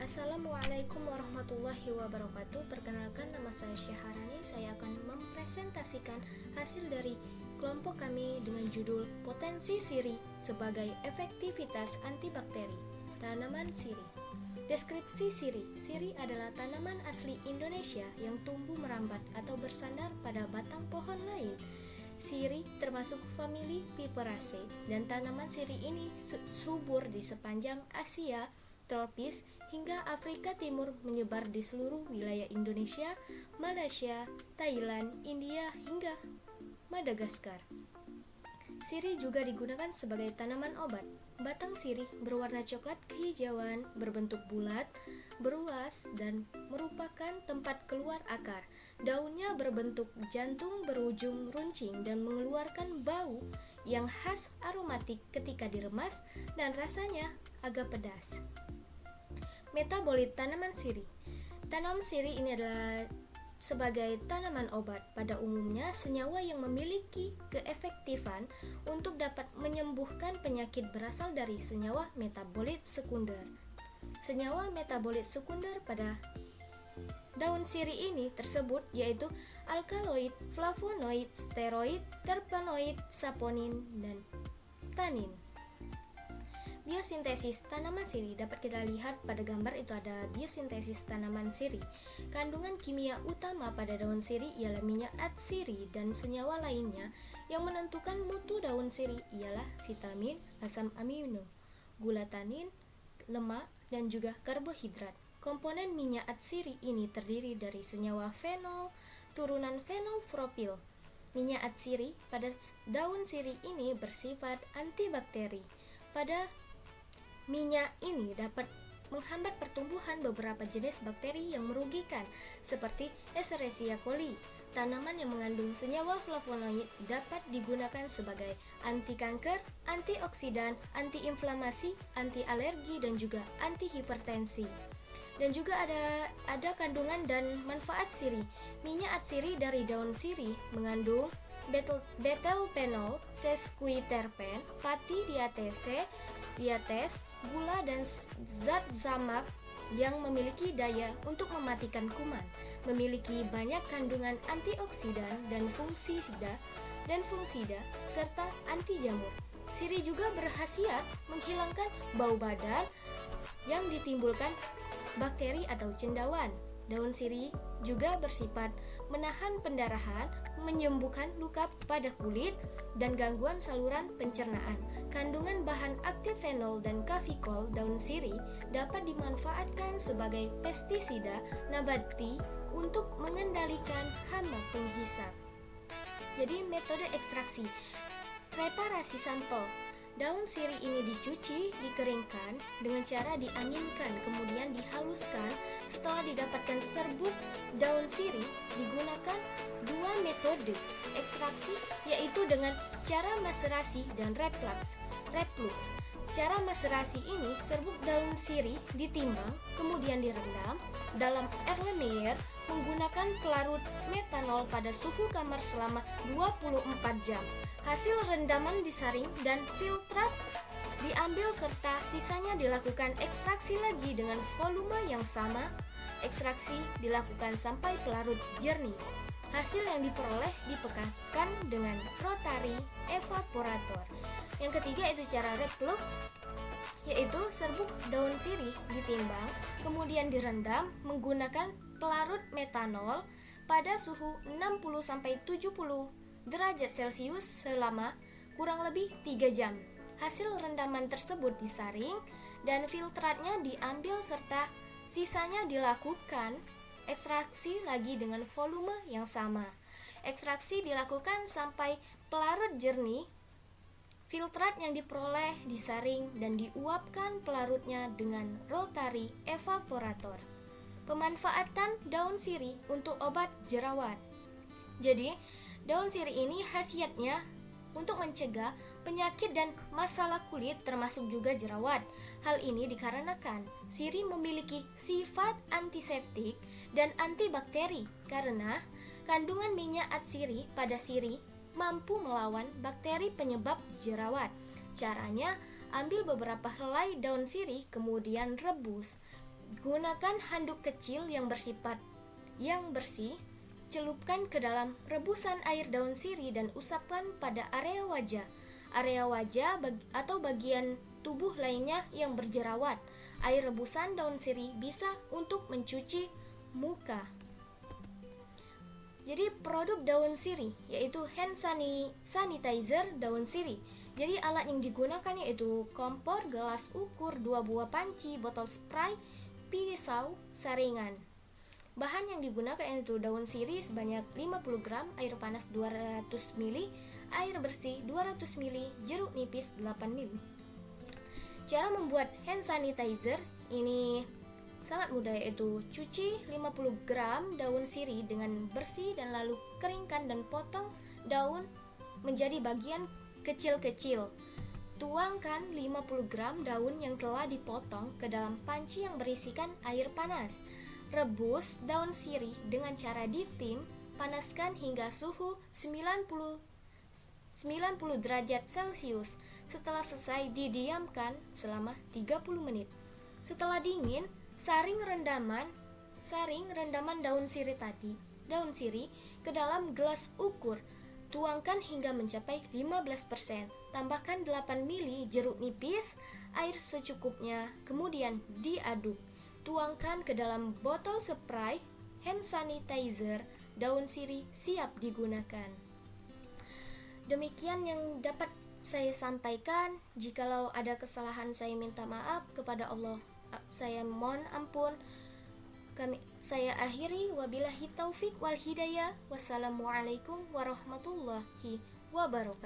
Assalamualaikum warahmatullahi wabarakatuh. Perkenalkan, nama saya Syaharani. Saya akan mempresentasikan hasil dari kelompok kami dengan judul Potensi Sirih sebagai Efektivitas Antibakteri Tanaman Sirih. Deskripsi sirih. Sirih adalah tanaman asli Indonesia yang tumbuh merambat atau bersandar pada batang pohon lain. Sirih termasuk famili Viperaceae dan tanaman sirih ini subur di sepanjang Asia tropis hingga Afrika Timur, menyebar di seluruh wilayah Indonesia, Malaysia, Thailand, India hingga Madagaskar. Sirih juga digunakan sebagai tanaman obat. Batang sirih berwarna coklat kehijauan, berbentuk bulat, beruas, dan merupakan tempat keluar akar. Daunnya berbentuk jantung berujung runcing dan mengeluarkan bau yang khas aromatik ketika diremas dan rasanya agak pedas. Metabolit tanaman sirih. Tanaman sirih ini adalah sebagai tanaman obat. Pada umumnya, senyawa yang memiliki keefektifan untuk dapat menyembuhkan penyakit berasal dari senyawa metabolit sekunder. Senyawa metabolit sekunder pada daun sirih ini tersebut yaitu alkaloid, flavonoid, steroid, terpenoid, saponin, dan tanin. Biosintesis tanaman sirih dapat kita lihat pada gambar itu ada biosintesis tanaman sirih. Kandungan kimia utama pada daun sirih ialah minyak atsiri dan senyawa lainnya. Yang menentukan mutu daun sirih ialah vitamin, asam amino, gula tanin, lemak, dan juga karbohidrat. Komponen minyak atsiri ini terdiri dari senyawa fenol, turunan fenolpropil. Minyak atsiri pada daun sirih ini bersifat antibakteri. Pada minyak ini dapat menghambat pertumbuhan beberapa jenis bakteri yang merugikan, seperti Escherichia coli. Tanaman yang mengandung senyawa flavonoid dapat digunakan sebagai anti kanker, antioksidan, antiinflamasi, anti alergi, dan juga anti hipertensi. Dan juga ada kandungan dan manfaat sirih. Minyak atsiri dari daun sirih mengandung betailphenol, sesquiterpen, pati diates, gula, dan zat zamak yang memiliki daya untuk mematikan kuman, memiliki banyak kandungan antioksidan dan fungisida, serta anti jamur. Sirih juga berkhasiat menghilangkan bau badan yang ditimbulkan bakteri atau cendawan. Daun sirih juga bersifat menahan pendarahan, menyembuhkan luka pada kulit, dan gangguan saluran pencernaan. Kandungan bahan aktif fenol dan kafikol daun sirih dapat dimanfaatkan sebagai pestisida nabati untuk mengendalikan hama penghisap. Jadi metode ekstraksi. Preparasi sampel. Daun sirih ini dicuci, dikeringkan dengan cara dianginkan, kemudian dihaluskan. Setelah didapatkan serbuk daun sirih, digunakan dua metode ekstraksi, yaitu dengan cara maserasi dan reflux. Cara maserasi ini, serbuk daun sirih ditimbang, kemudian direndam dalam Erlenmeyer menggunakan pelarut metanol pada suhu kamar selama 24 jam. Hasil rendaman disaring dan filtrat diambil serta sisanya dilakukan ekstraksi lagi dengan volume yang sama. Ekstraksi dilakukan sampai pelarut jernih. Hasil yang diperoleh dipekatkan dengan rotary evaporator. Yang ketiga itu cara reflux, yaitu serbuk daun sirih ditimbang, kemudian direndam menggunakan pelarut metanol pada suhu 60-70 derajat Celcius selama kurang lebih 3 jam. Hasil rendaman tersebut disaring dan filtratnya diambil serta sisanya dilakukan ekstraksi lagi dengan volume yang sama. Ekstraksi dilakukan sampai pelarut jernih. Filtrat yang diperoleh disaring dan diuapkan pelarutnya dengan rotary evaporator. Pemanfaatan daun sirih untuk obat jerawat. Jadi, daun sirih ini khasiatnya untuk mencegah penyakit dan masalah kulit termasuk juga jerawat. Hal ini dikarenakan sirih memiliki sifat antiseptik dan antibakteri karena kandungan minyak atsiri pada sirih mampu melawan bakteri penyebab jerawat. Caranya, ambil beberapa helai daun sirih kemudian rebus Gunakan handuk kecil yang bersih, celupkan ke dalam rebusan air daun sirih dan usapkan pada area wajah atau bagian tubuh lainnya yang berjerawat. Air rebusan daun sirih bisa untuk mencuci muka. Jadi produk daun sirih yaitu hand sanitizer daun sirih. Jadi alat yang digunakan yaitu kompor, gelas ukur, 2 buah panci, botol spray, pisau, saringan. Bahan yang digunakan yaitu daun sirih sebanyak 50 gram, air panas 200 ml, air bersih 200 ml, jeruk nipis 8 ml. Cara membuat hand sanitizer ini sangat mudah, yaitu cuci 50 gram daun sirih dengan bersih dan lalu keringkan dan potong daun menjadi bagian kecil-kecil. Tuangkan 50 gram daun yang telah dipotong ke dalam panci yang berisikan air panas. Rebus daun sirih dengan cara ditim, panaskan hingga suhu 90 derajat Celcius. Setelah selesai, didiamkan selama 30 menit. Setelah dingin, saring rendaman daun sirih ke dalam gelas ukur. Tuangkan hingga mencapai 15%. Tambahkan 8 ml jeruk nipis, air secukupnya, kemudian diaduk. Tuangkan ke dalam botol spray hand sanitizer daun sirih siap digunakan. Demikian yang dapat saya sampaikan. Jikalau ada kesalahan, saya minta maaf kepada Allah. Saya mohon ampun. Saya akhiri, wabillahi taufik wal hidayah. Wassalamualaikum warahmatullahi wabarakatuh.